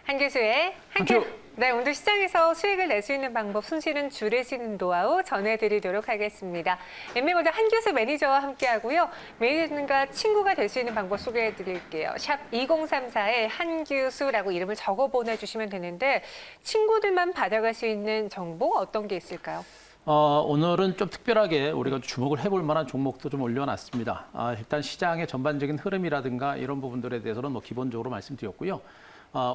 한교수의 한큐. 네, 오늘 시장에서 수익을 낼 수 있는 방법, 손실은 줄일 수 있는 노하우 전해드리도록 하겠습니다. 먼저 한교수 매니저와 함께하고요. 매니저님과 친구가 될 수 있는 방법 소개해드릴게요. 샵 2034에 한교수라고 이름을 적어 보내주시면 되는데 친구들만 받아갈 수 있는 정보 어떤 게 있을까요? 오늘은 좀 특별하게 우리가 주목을 해볼 만한 종목도 좀 올려놨습니다. 일단 시장의 전반적인 흐름이라든가 이런 부분들에 대해서는 기본적으로 말씀드렸고요.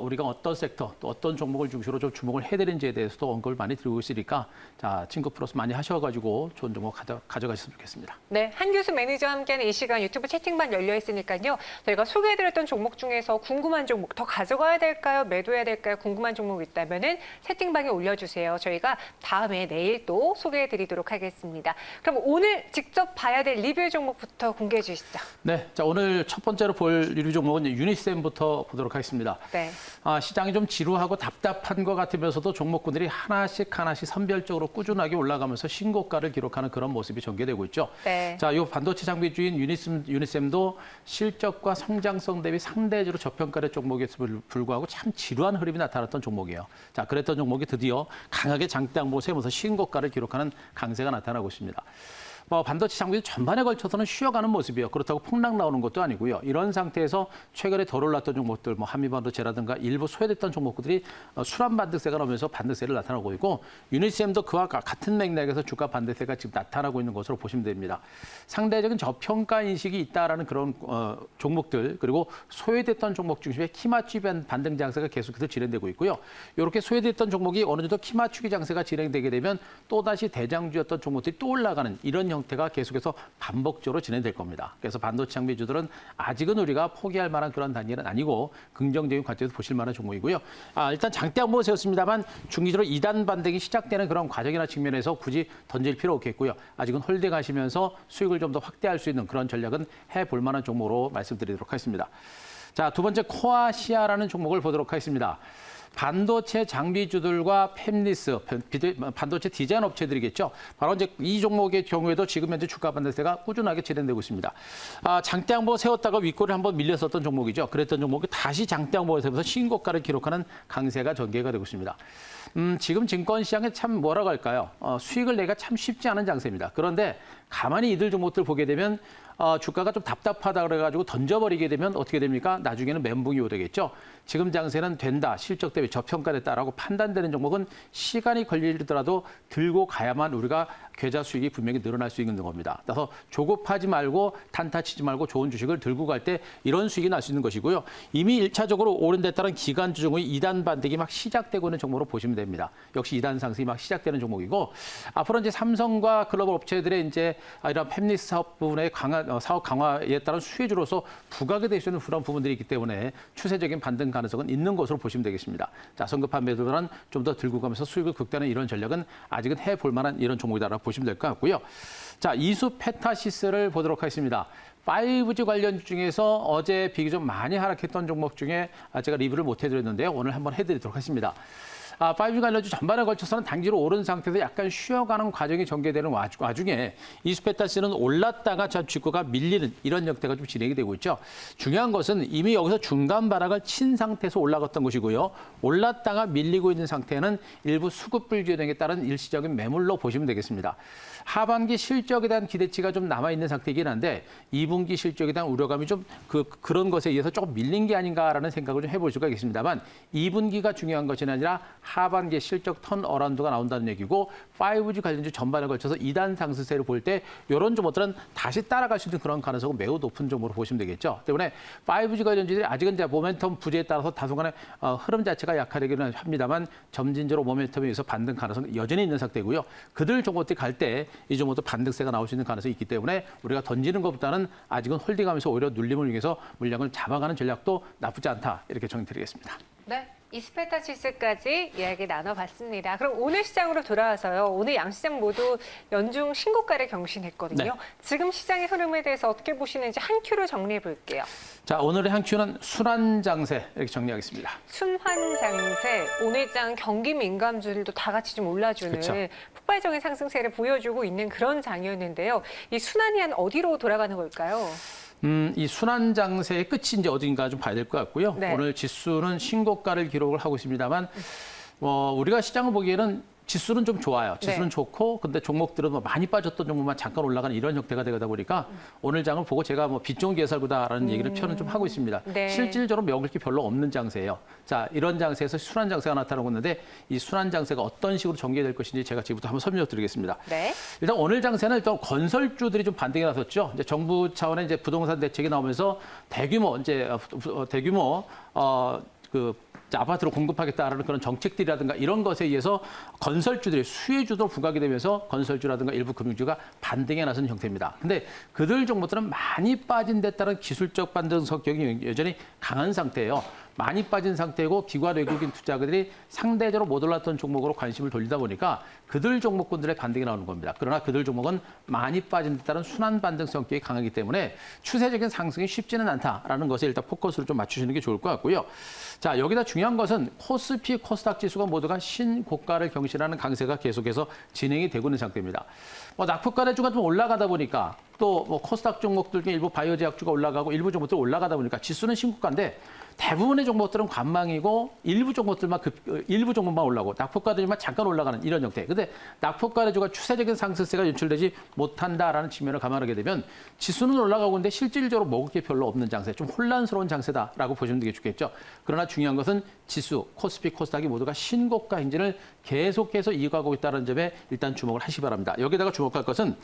우리가 어떤 섹터, 또 어떤 종목을 중심으로 좀 주목을 해드리는지에 대해서도 언급을 많이 드리고 있으니까 자, 친구 플러스 많이 하셔가지고 좋은 종목 가져가셨으면 좋겠습니다. 네, 한교수 매니저와 함께하는 이 시간 유튜브 채팅방 열려 있으니까요. 저희가 소개해드렸던 종목 중에서 궁금한 종목 더 가져가야 될까요? 매도해야 될까요? 궁금한 종목 있다면은 채팅방에 올려주세요. 저희가 다음에 내일 또 소개해드리도록 하겠습니다. 그럼 오늘 직접 봐야 될 리뷰 종목부터 공개해 주시죠. 네, 자 오늘 첫 번째로 볼 리뷰 종목은 유니셈부터 보도록 하겠습니다. 네. 시장이 좀 지루하고 답답한 것 같으면서도 종목군들이 하나씩 선별적으로 꾸준하게 올라가면서 신고가를 기록하는 그런 모습이 전개되고 있죠. 네. 자, 이 반도체 장비주인 유니셈도 실적과 성장성 대비 상대적으로 저평가의 종목에서 불구하고 참 지루한 흐름이 나타났던 종목이에요. 자, 그랬던 종목이 드디어 강하게 장대 항목을 세우면서 신고가를 기록하는 강세가 나타나고 있습니다. 반도체 장비 전반에 걸쳐서는 쉬어가는 모습이에요. 그렇다고 폭락 나오는 것도 아니고요. 이런 상태에서 최근에 덜 올랐던 종목들, 한미반도체라든가 일부 소외됐던 종목들이 순환 반등세가 나오면서 반등세를 나타나고 있고 유니셈도 그와 같은 맥락에서 주가 반등세가 지금 나타나고 있는 것으로 보시면 됩니다. 상대적인 저평가 인식이 있다라는 그런 종목들 그리고 소외됐던 종목 중심에 키맞추기 반등 장세가 계속해서 진행되고 있고요. 이렇게 소외됐던 종목이 어느 정도 키맞추기 장세가 진행되게 되면 또다시 대장주였던 종목들이 또 올라가는 이런 형태가 계속해서 반복적으로 진행될 겁니다. 그래서 반도체 장비주들은 아직은 우리가 포기할 만한 그런 단계는 아니고 긍정적인 관점에서 보실 만한 종목이고요. 일단 장대 한번 세웠습니다만 중기적으로 2단 반등이 시작되는 그런 과정이나 측면에서 굳이 던질 필요 없겠고요. 아직은 홀딩하시면서 수익을 좀 더 확대할 수 있는 그런 전략은 해볼 만한 종목으로 말씀드리도록 하겠습니다. 자, 두 번째 코아시아라는 종목을 보도록 하겠습니다. 반도체 장비주들과 팹리스, 반도체 디자인 업체들이겠죠. 바로 이제 이 종목의 경우에도 지금 현재 주가 반등세가 꾸준하게 진행되고 있습니다. 장대 항목 세웠다가 윗골을 한번 밀렸었던 종목이죠. 그랬던 종목이 다시 장대 항목을 세우면서 신고가를 기록하는 강세가 전개가 되고 있습니다. 지금 증권시장에 참 뭐라고 할까요? 수익을 내기가 참 쉽지 않은 장세입니다. 그런데 가만히 이들 종목들 보게 되면 주가가 좀 답답하다 그래가지고 던져버리게 되면 어떻게 됩니까? 나중에는 멘붕이 오되겠죠. 지금 장세는 된다, 실적 대비 저평가됐다라고 판단되는 종목은 시간이 걸리더라도 들고 가야만 우리가 계좌 수익이 분명히 늘어날 수 있는 겁니다. 그래서 조급하지 말고 탄타치지 말고 좋은 주식을 들고 갈 때 이런 수익이 날 수 있는 것이고요. 이미 1차적으로 오른 데 따른 기간주 중의 2단 반등이 막 시작되고 있는 종목으로 보시면 됩니다. 역시 2단 상승이 막 시작되는 종목이고 앞으로 이제 삼성과 글로벌 업체들의 이제 이런 팹리스 사업 부분의 사업 강화에 따른 수혜주로서 부각이 될 수 있는 그런 부분들이 있기 때문에 추세적인 반등 가능성은 있는 것으로 보시면 되겠습니다. 자, 성급한 매도보다는 좀 더 들고 가면서 수익을 극대화하는 이런 전략은 아직은 해볼 만한 이런 종목이다라고 보시면 될 것 같고요. 자, 이수페타시스를 보도록 하겠습니다. 5G 관련 중에서 어제 비교적 많이 하락했던 종목 중에 제가 리뷰를 못 해드렸는데요. 오늘 한번 해드리도록 하겠습니다. 5G 관련주 전반에 걸쳐서는 단기로 오른 상태에서 약간 쉬어가는 과정이 전개되는 와중에 이수페타시는 올랐다가 참 주가가 밀리는 이런 형태가 좀 진행이 되고 있죠. 중요한 것은 이미 여기서 중간 바닥을 친 상태에서 올라갔던 것이고요. 올랐다가 밀리고 있는 상태는 일부 수급 불균형에 등에 따른 일시적인 매물로 보시면 되겠습니다. 하반기 실적에 대한 기대치가 좀 남아있는 상태이긴 한데 2분기 실적에 대한 우려감이 좀 그런 것에 의해서 조금 밀린 게 아닌가라는 생각을 좀 해볼 수가 있겠습니다만 2분기가 중요한 것이 아니라 하반기 실적 턴어라운드가 나온다는 얘기고 5G 관련주 전반에 걸쳐서 2단 상승세를 볼 때 이런 종목들은 다시 따라갈 수 있는 그런 가능성은 매우 높은 종목으로 보시면 되겠죠. 때문에 5G 관련주들이 아직은 이제 모멘텀 부재에 따라서 다소간의 흐름 자체가 약화되기는 합니다만 점진적으로 모멘텀에 의해서 반등 가능성은 여전히 있는 상태고요. 그들 종목들이 갈 때 이 종목도 반등세가 나올 수 있는 가능성이 있기 때문에 우리가 던지는 것보다는 아직은 홀딩하면서 오히려 눌림을 위해서 물량을 잡아가는 전략도 나쁘지 않다 이렇게 정리드리겠습니다. 네. 이수페타시스까지 이야기 나눠봤습니다. 그럼 오늘 시장으로 돌아와서요. 오늘 양시장 모두 연중 신고가를 경신했거든요. 네. 지금 시장의 흐름에 대해서 어떻게 보시는지 한 큐로 정리해 볼게요. 자, 오늘의 한 큐는 순환장세 이렇게 정리하겠습니다. 순환장세, 오늘 장 경기 민감주들도 다 같이 좀 올라주는 그쵸. 폭발적인 상승세를 보여주고 있는 그런 장이었는데요. 이 순환이 한 어디로 돌아가는 걸까요? 이 순환 장세의 끝이 이제 어딘가 좀 봐야 될 것 같고요. 네. 오늘 지수는 신고가를 기록을 하고 있습니다만, 우리가 시장을 보기에는 지수는 좀 좋아요. 지수는 네. 좋고, 근데 종목들은 뭐 많이 빠졌던 종목만 잠깐 올라가는 이런 형태가 되다 보니까 오늘 장을 보고 제가 뭐 빛 좋은 개살구다라는 얘기를 표현을 좀 하고 있습니다. 네. 실질적으로 먹을 게 별로 없는 장세예요. 자, 이런 장세에서 순환 장세가 나타나고 있는데 이 순환 장세가 어떤 식으로 전개될 것인지 제가 지금부터 한번 설명드리겠습니다. 네. 일단 오늘 장세는 일단 건설주들이 좀 반등이 나섰죠. 이제 정부 차원의 이제 부동산 대책이 나오면서 대규모 아파트로 공급하겠다라는 그런 정책들이라든가 이런 것에 의해서 건설주들이 수혜주도 부각이 되면서 건설주라든가 일부 금융주가 반등에 나선 형태입니다. 근데 그들 종목들은 많이 빠진 데 따른 기술적 반등 성격이 여전히 강한 상태예요. 많이 빠진 상태고 기관 외국인 투자가들이 상대적으로 못 올랐던 종목으로 관심을 돌리다 보니까 그들 종목군들의 반등이 나오는 겁니다. 그러나 그들 종목은 많이 빠진 데 따른 순환 반등 성격이 강하기 때문에 추세적인 상승이 쉽지는 않다라는 것에 일단 포커스를 좀 맞추시는 게 좋을 것 같고요. 자, 여기다 중요한 것은 코스피, 코스닥 지수가 모두가 신고가를 경신하는 강세가 계속해서 진행이 되고 있는 상태입니다. 낙폭과대주가 좀 올라가다 보니까 또 코스닥 종목들 중에 일부 바이오 제약주가 올라가고 일부 종목들 올라가다 보니까 지수는 신고가인데 대부분의 종목들은 관망이고 일부 종목만 올라가고 낙폭과대주만 잠깐 올라가는 이런 형태. 근데 낙폭과대주가 추세적인 상승세가 연출되지 못한다라는 측면을 감안하게 되면 지수는 올라가고 있는데 실질적으로 먹을 게 별로 없는 장세, 좀 혼란스러운 장세다라고 보시면 되겠죠. 그러나 중요한 것은 지수, 코스피, 코스닥이 모두가 신고가 행진을 계속해서 이어가고 있다는 점에 일단 주목을 하시기 바랍니다. 여기다가 주목할 것은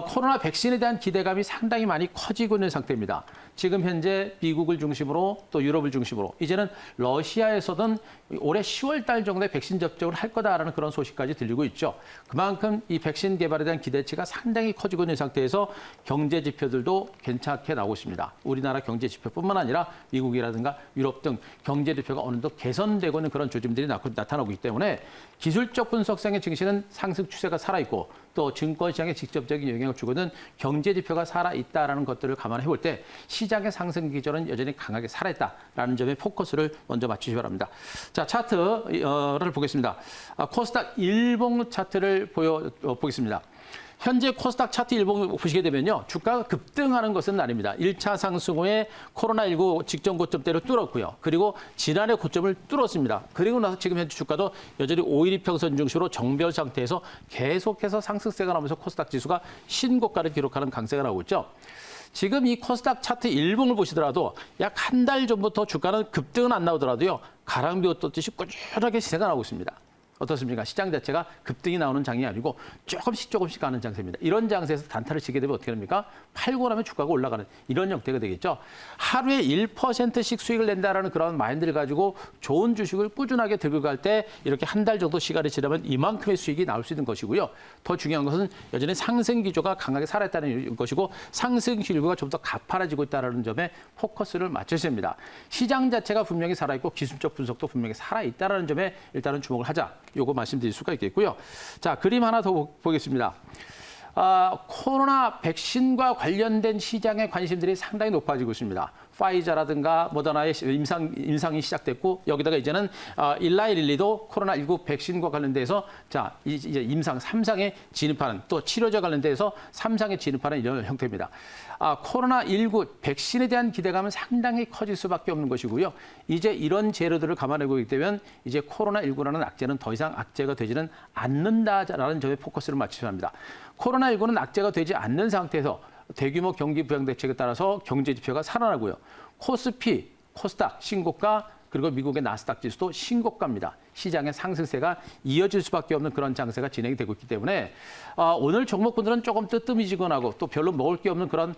코로나 백신에 대한 기대감이 상당히 많이 커지고 있는 상태입니다. 지금 현재 미국을 중심으로 또 유럽을 중심으로 이제는 러시아에서는 올해 10월 달 정도에 백신 접종을 할 거다라는 그런 소식까지 들리고 있죠. 그만큼 이 백신 개발에 대한 기대치가 상당히 커지고 있는 상태에서 경제 지표들도 괜찮게 나오고 있습니다. 우리나라 경제 지표뿐만 아니라 미국이라든가 유럽 등 경제 지표가 어느 정도 개선되고 있는 그런 조짐들이 나타나고 있기 때문에 기술적 분석상의 증시는 상승 추세가 살아있고 또 증권시장에 직접적인 영향을 주거든 경제 지표가 살아있다라는 것들을 감안해 볼 때 시장의 상승 기조는 여전히 강하게 살아있다라는 점에 포커스를 먼저 맞추시기 바랍니다. 자, 차트를 보겠습니다. 코스닥 일봉 차트를 보겠습니다. 현재 코스닥 차트 일봉 보시게 되면요. 주가가 급등하는 것은 아닙니다. 1차 상승 후에 코로나19 직전 고점대를 뚫었고요. 그리고 지난해 고점을 뚫었습니다. 그리고 나서 지금 현재 주가도 여전히 5일이평선 중심으로 정별 상태에서 계속해서 상승세가 나오면서 코스닥 지수가 신고가를 기록하는 강세가 나오고 있죠. 지금 이 코스닥 차트 일봉을 보시더라도 약 한 달 전부터 주가는 급등은 안 나오더라도요. 가랑비 떴듯이 꾸준하게 시세가 나오고 있습니다. 어떻습니까? 시장 자체가 급등이 나오는 장이 아니고 조금씩 가는 장세입니다. 이런 장세에서 단타를 치게 되면 어떻게 됩니까? 팔고 나면 주가가 올라가는 이런 형태가 되겠죠. 하루에 1%씩 수익을 낸다라는 그런 마인드를 가지고 좋은 주식을 꾸준하게 들고 갈 때 이렇게 한 달 정도 시간이 지나면 이만큼의 수익이 나올 수 있는 것이고요. 더 중요한 것은 여전히 상승 기조가 강하게 살아있다는 것이고 상승 기조가 좀 더 가파라지고 있다는 점에 포커스를 맞추셔야 됩니다. 시장 자체가 분명히 살아있고 기술적 분석도 분명히 살아있다는 점에 일단은 주목을 하자. 요거 말씀드릴 수가 있겠고요. 자, 그림 하나 더 보겠습니다. 코로나 백신과 관련된 시장의 관심들이 상당히 높아지고 있습니다. 파이자라든가 모더나의 임상이 시작됐고 여기다가 이제는 일라일릴리도 코로나19 백신과 관련돼서 자 이제 임상 3상에 진입하는 또 치료제 관련돼서 3상에 진입하는 이런 형태입니다. 코로나19 백신에 대한 기대감은 상당히 커질 수밖에 없는 것이고요. 이제 이런 재료들을 감안해 보게 되면 이제 코로나19라는 악재는 더 이상 악재가 되지는 않는다라는 점에 포커스를 맞추셔야 합니다. 코로나19는 악재가 되지 않는 상태에서 대규모 경기 부양 대책에 따라서 경제 지표가 살아나고요. 코스피, 코스닥 신고가 그리고 미국의 나스닥 지수도 신고가입니다. 시장의 상승세가 이어질 수밖에 없는 그런 장세가 진행이 되고 있기 때문에 오늘 종목분들은 조금 뜨뜻미지근하고 또 별로 먹을 게 없는 그런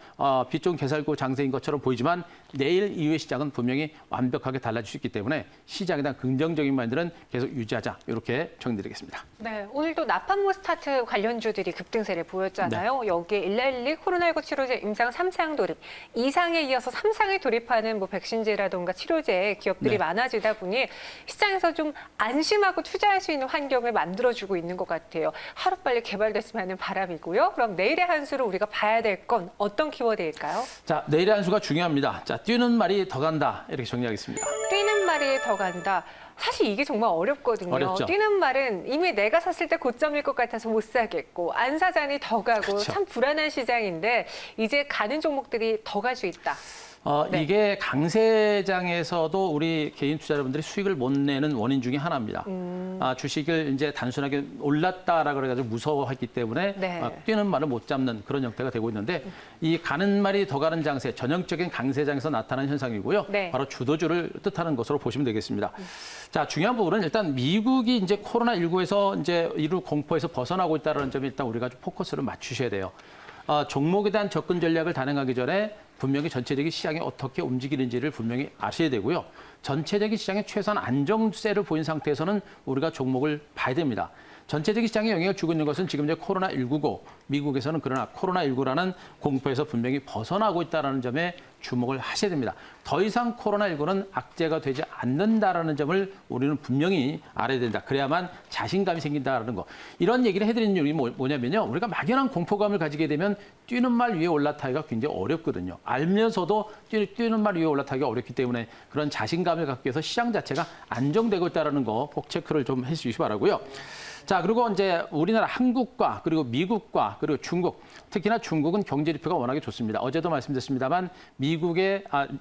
빛 좋은 개살구 장세인 것처럼 보이지만 내일 이후의 시장은 분명히 완벽하게 달라질 수 있기 때문에 시장에 대한 긍정적인 마인드는 계속 유지하자 이렇게 정리드리겠습니다. 네, 오늘도 나팜모 스타트 관련주들이 급등세를 보였잖아요. 네. 여기에 일라일리 코로나19 치료제 임상 3상 돌입, 2상에 이어서 3상에 돌입하는 백신제라든가 치료제 기업들이 많아지다 보니 시장에서 좀 안심하고 투자할 수 있는 환경을 만들어주고 있는 것 같아요. 하루빨리 개발됐으면 하는 바람이고요. 그럼 내일의 한 수를 우리가 봐야 될 건 어떤 키워드일까요? 자, 내일의 한 수가 중요합니다. 자, 뛰는 말이 더 간다. 이렇게 정리하겠습니다. 뛰는 말이 더 간다. 사실 이게 정말 어렵거든요. 어렵죠. 뛰는 말은 이미 내가 샀을 때 고점일 것 같아서 못 사겠고 안 사자니 더 가고 그렇죠. 참 불안한 시장인데 이제 가는 종목들이 더 갈 수 있다. 네. 이게 강세장에서도 우리 개인 투자자분들이 수익을 못 내는 원인 중에 하나입니다. 주식을 이제 단순하게 올랐다라고 그래가지고 무서워했기 때문에 네. 뛰는 말을 못 잡는 그런 형태가 되고 있는데 이 가는 말이 더 가는 장세, 전형적인 강세장에서 나타나는 현상이고요. 네. 바로 주도주를 뜻하는 것으로 보시면 되겠습니다. 자, 중요한 부분은 일단 미국이 이제 코로나19에서 이제 이루 공포에서 벗어나고 있다는 점에 일단 우리가 좀 포커스를 맞추셔야 돼요. 종목에 대한 접근 전략을 단행하기 전에 분명히 전체적인 시장이 어떻게 움직이는지를 분명히 아셔야 되고요. 전체적인 시장에 최소한 안정세를 보인 상태에서는 우리가 종목을 봐야 됩니다. 전체적인 시장에 영향을 주고 있는 것은 지금 이제 코로나19고 미국에서는 그러나 코로나19라는 공포에서 분명히 벗어나고 있다는 점에 주목을 하셔야 됩니다. 더 이상 코로나19는 악재가 되지 않는다라는 점을 우리는 분명히 알아야 된다. 그래야만 자신감이 생긴다라는 거. 이런 얘기를 해드리는 이유가 뭐냐면요. 우리가 막연한 공포감을 가지게 되면 뛰는 말 위에 올라타기가 굉장히 어렵거든요. 알면서도 뛰는 말 위에 올라타기가 어렵기 때문에 그런 자신감을 갖기 위해서 시장 자체가 안정되고 있다는 거 꼭 체크를 좀 해주시기 바라고요. 자, 그리고 이제 우리나라 한국과 그리고 미국과 그리고 중국, 특히나 중국은 경제 지표가 워낙에 좋습니다. 어제도 말씀드렸습니다만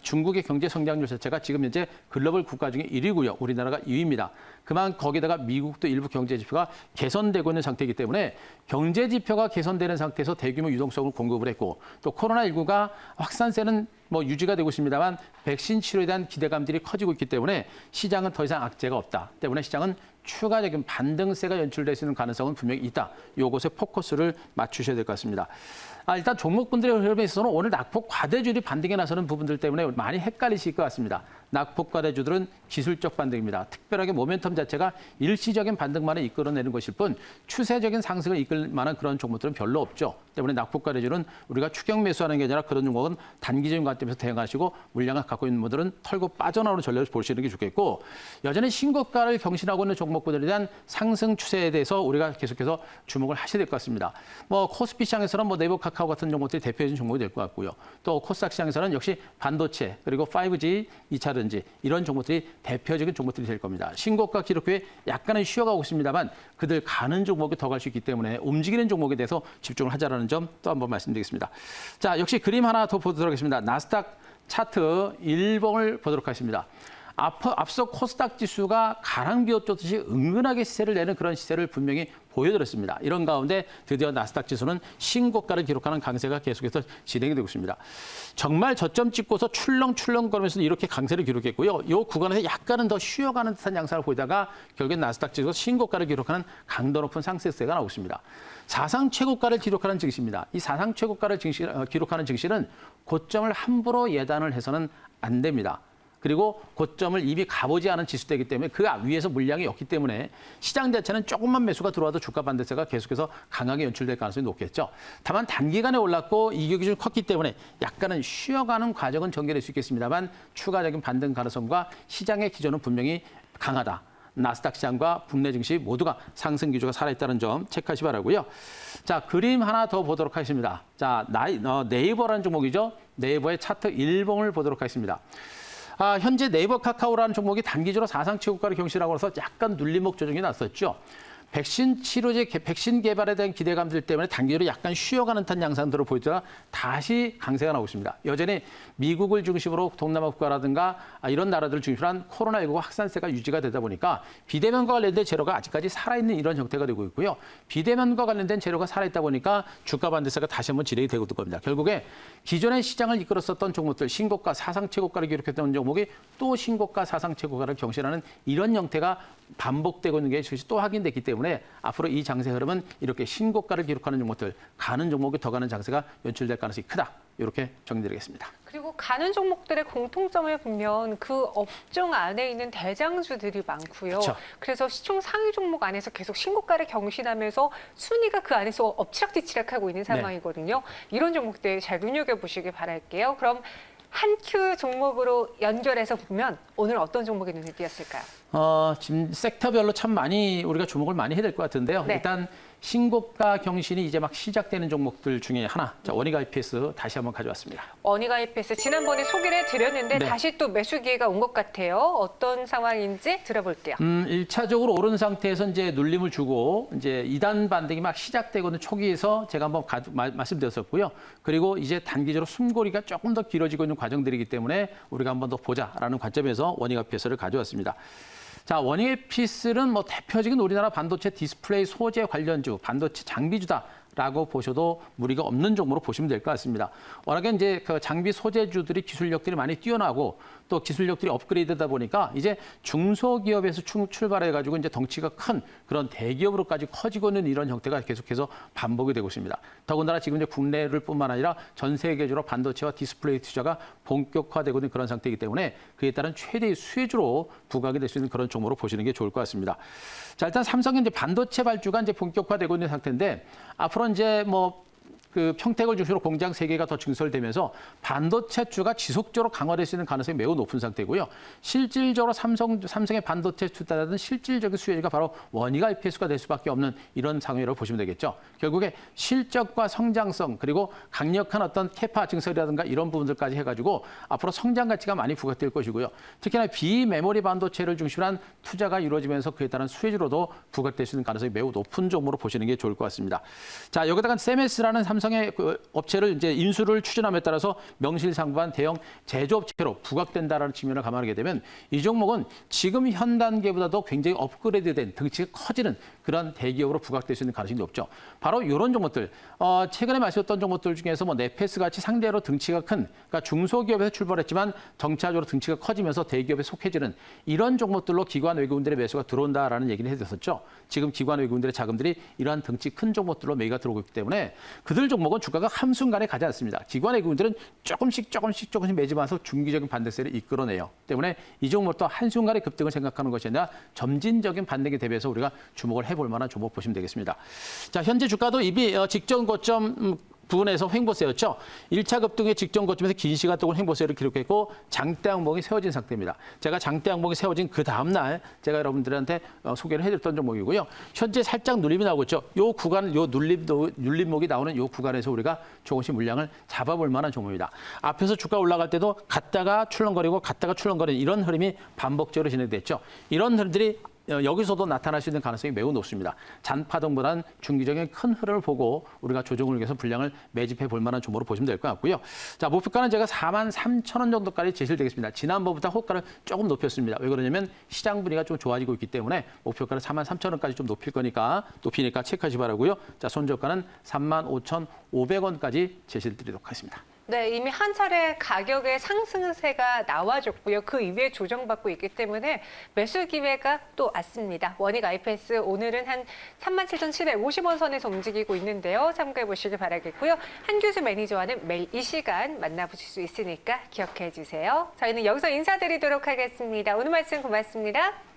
중국의 경제 성장률 자체가 지금 현재 글로벌 국가 중에 1위고요. 우리나라가 2위입니다. 그만 거기다가 미국도 일부 경제 지표가 개선되고 있는 상태이기 때문에 경제 지표가 개선되는 상태에서 대규모 유동성을 공급을 했고 또 코로나19가 확산세는 유지가 되고 있습니다만 백신 치료에 대한 기대감들이 커지고 있기 때문에 시장은 더 이상 악재가 없다. 때문에 시장은 추가적인 반등세가 연출될 수 있는 가능성은 분명히 있다. 요것에 포커스를 맞추셔야 될 것 같습니다. 일단 종목분들의 흐름에 있어서는 오늘 낙폭 과대주들이 반등에 나서는 부분들 때문에 많이 헷갈리실 것 같습니다. 낙폭 과대주들은 기술적 반등입니다. 특별하게 모멘텀 자체가 일시적인 반등만을 이끌어내는 것일 뿐 추세적인 상승을 이끌 만한 그런 종목들은 별로 없죠. 때문에 낙폭 과대주는 우리가 추격 매수하는 게 아니라 그런 종목은 단기적인 관점에서 대응하시고 물량을 갖고 있는 분들은 털고 빠져나오는 전략을 보시는 게 좋겠고 여전히 신고가를 경신하고 있는 종목들에 대한 상승 추세에 대해서 우리가 계속해서 주목을 하셔야 될 것 같습니다. 코스피 시장에서는 네이버 카카오 같은 종목들이 대표적인 종목이 될 것 같고요. 또 코스닥 시장에서는 역시 반도체 그리고 5G, 2차 전지 이런 종목들이 대표적인 종목들이 될 겁니다. 신고가 기록 후에 약간은 쉬어가고 있습니다만 그들 가는 종목이 더 갈 수 있기 때문에 움직이는 종목에 대해서 집중을 하자라는 점 또 한번 말씀드리겠습니다. 자, 역시 그림 하나 더 보도록 하겠습니다. 나스닥 차트 일봉을 보도록 하겠습니다. 앞서 코스닥 지수가 가랑비었듯이 은근하게 시세를 내는 그런 시세를 분명히 보여드렸습니다. 이런 가운데 드디어 나스닥 지수는 신고가를 기록하는 강세가 계속해서 진행이 되고 있습니다. 정말 저점 찍고서 출렁출렁거리면서 이렇게 강세를 기록했고요. 이 구간에서 약간은 더 쉬어가는 듯한 양상을 보이다가 결국엔 나스닥 지수가 신고가를 기록하는 강도 높은 상승세가 나오고 있습니다. 사상 최고가를 기록하는 증시입니다. 이 사상 최고가를 기록하는 증시는 고점을 함부로 예단을 해서는 안 됩니다. 그리고 고점을 이미 가보지 않은 지수대이기 때문에 그 위에서 물량이 없기 때문에 시장 자체는 조금만 매수가 들어와도 주가 반대세가 계속해서 강하게 연출될 가능성이 높겠죠. 다만 단기간에 올랐고 이격이 좀 컸기 때문에 약간은 쉬어가는 과정은 전개될 수 있겠습니다만 추가적인 반등 가능성과 시장의 기조는 분명히 강하다. 나스닥 시장과 국내 증시 모두가 상승 기조가 살아있다는 점 체크하시 바라고요. 자, 그림 하나 더 보도록 하겠습니다. 자, 네이버라는 종목이죠. 네이버의 차트 일봉을 보도록 하겠습니다. 현재 네이버 카카오라는 종목이 단기적으로 사상 최고가를 경신하고 나서 약간 눌림목 조정이 났었죠. 백신 치료제, 백신 개발에 대한 기대감들 때문에 단기적으로 약간 쉬어가는 듯한 양상들을 보이다가 다시 강세가 나오고 있습니다. 여전히 미국을 중심으로 동남아 국가라든가 이런 나라들을 중심으로 한 코로나19 확산세가 유지가 되다 보니까 비대면과 관련된 재료가 아직까지 살아있는 이런 형태가 되고 있고요. 비대면과 관련된 재료가 살아있다 보니까 주가 반대세가 다시 한번 진행이 되고 있는 겁니다. 결국에 기존의 시장을 이끌었었던 종목들, 신고가, 사상 최고가를 기록했던 종목이 또 신고가, 사상 최고가를 경신하는 이런 형태가 반복되고 있는 게 또 확인됐기 때문에 앞으로 이 장세 흐름은 이렇게 신고가를 기록하는 종목들, 가는 종목이 더 가는 장세가 연출될 가능성이 크다. 이렇게 정리드리겠습니다. 그리고 가는 종목들의 공통점을 보면 그 업종 안에 있는 대장주들이 많고요. 그렇죠. 그래서 시총 상위 종목 안에서 계속 신고가를 경신하면서 순위가 그 안에서 엎치락뒤치락하고 있는 상황이거든요. 이런 종목들 잘 눈여겨보시길 바랄게요. 그럼 한 큐 종목으로 연결해서 보면 오늘 어떤 종목이 눈에 띄었을까요? 지금 섹터별로 참 많이 우리가 주목을 많이 해야 될 것 같은데요. 네. 일단 신고가 경신이 이제 막 시작되는 종목들 중에 하나. 자, 원익 IPS 다시 한번 가져왔습니다. 원익 IPS 지난번에 소개를 드렸는데 네. 다시 또 매수 기회가 온 것 같아요. 어떤 상황인지 들어볼게요. 1차적으로 오른 상태에서 이제 눌림을 주고 이제 2단 반등이 막 시작되고는 초기에서 제가 한번 말씀드렸었고요. 그리고 이제 단기적으로 숨고리가 조금 더 길어지고 있는 과정들이기 때문에 우리가 한번 더 보자라는 관점에서 원익 IPS를 가져왔습니다. 자, 원익 IPS는 뭐 대표적인 우리나라 반도체 디스플레이 소재 관련주, 반도체 장비주다라고 보셔도 무리가 없는 종목으로 보시면 될 것 같습니다. 워낙에 이제 그 장비 소재주들이 기술력들이 많이 뛰어나고 또 기술력들이 업그레이드되다 보니까 이제 중소기업에서 출발해가지고 이제 덩치가 큰 그런 대기업으로까지 커지고 있는 이런 형태가 계속해서 반복이 되고 있습니다. 더군다나 지금 이제 국내를 뿐만 아니라 전 세계적으로 반도체와 디스플레이 투자가 본격화되고 있는 그런 상태이기 때문에 그에 따른 최대의 수혜주로 부각이 될 수 있는 그런 종목으로 보시는 게 좋을 것 같습니다. 자, 일단 삼성은 이제 반도체 발주가 이제 본격화되고 있는 상태인데 앞으로 이제 그 평택을 중심으로 공장 3개가 더 증설되면서 반도체주가 지속적으로 강화될 수 있는 가능성이 매우 높은 상태고요. 실질적으로 삼성의 반도체 투자자는 실질적인 수혜가 바로 원익 IPS가 될 수밖에 없는 이런 상황이라고 보시면 되겠죠. 결국에 실적과 성장성 그리고 강력한 어떤 캐파 증설이라든가 이런 부분들까지 해가지고 앞으로 성장 가치가 많이 부각될 것이고요. 특히나 비메모리 반도체를 중심으로 한 투자가 이루어지면서 그에 따른 수혜주로도 부각될 수 있는 가능성이 매우 높은 종목으로 보시는 게 좋을 것 같습니다. 자, 여기다가 세메스라는 삼성의 그 업체를 이제 인수를 추진함에 따라서 명실상부한 대형 제조업체로 부각된다라는 측면을 감안하게 되면 이 종목은 지금 현 단계보다도 굉장히 업그레이드된 등치가 커지는 그런 대기업으로 부각될 수 있는 가능성이 높죠. 바로 이런 종목들, 최근에 말씀드렸던 종목들 중에서 뭐 네페스 같이 상대로 등치가 큰, 그러니까 중소기업에서 출발했지만 정차적으로 등치가 커지면서 대기업에 속해지는 이런 종목들로 기관 외국인들의 매수가 들어온다라는 얘기를 해드렸었죠. 지금 기관 외국인들의 자금들이 이러한 등치 큰 종목들로 매기가 들어오고 있기 때문에 그들 종목은 주가가 한순간에 가지 않습니다. 기관 외국인들은 조금씩 매집하면서 중기적인 반등세를 이끌어내요. 때문에 이 종목도 한순간의 급등을 생각하는 것이 아니라 점진적인 반등에 대비해서 우리가 주목을 해볼 만한 종목 보시면 되겠습니다. 자, 현재 주가도 이미 직전 고점 부분에서 횡보세였죠. 1차 급등의 직전 고점에서 긴 시간 동안 횡보세를 기록했고 장대 항목이 세워진 상태입니다. 제가 장대 항목이 세워진 그 다음 날 제가 여러분들한테 소개를 해드렸던 종목이고요. 현재 살짝 눌림이 나오고 있죠. 요 구간, 요 눌림목이 나오는 요 구간에서 우리가 조금씩 물량을 잡아볼 만한 종목입니다. 앞에서 주가 올라갈 때도 갔다가 출렁거리고 갔다가 출렁거리는 이런 흐름이 반복적으로 진행됐죠. 이런 흐름들이 여기서도 나타날 수 있는 가능성이 매우 높습니다. 잔파동보다는 중기적인 큰 흐름을 보고 우리가 조정을 위해서 분량을 매집해 볼 만한 종목으로 보시면 될 것 같고요. 자, 목표가는 제가 43,000원 정도까지 제시를 되겠습니다. 지난번보다 호가를 조금 높였습니다. 왜 그러냐면 시장 분위기가 좀 좋아지고 있기 때문에 목표가를 43,000원까지 좀 높이니까 체크하시 바라고요. 자, 손절가는 35,500원까지 제시를 드리도록 하겠습니다. 네, 이미 한 차례 가격의 상승세가 나와줬고요. 그 이후에 조정받고 있기 때문에 매수 기회가 또 왔습니다. 원익 IPS 오늘은 한 37,750원 선에서 움직이고 있는데요. 참고해 보시길 바라겠고요. 한규수 매니저와는 매일 이 시간 만나보실 수 있으니까 기억해 주세요. 저희는 여기서 인사드리도록 하겠습니다. 오늘 말씀 고맙습니다.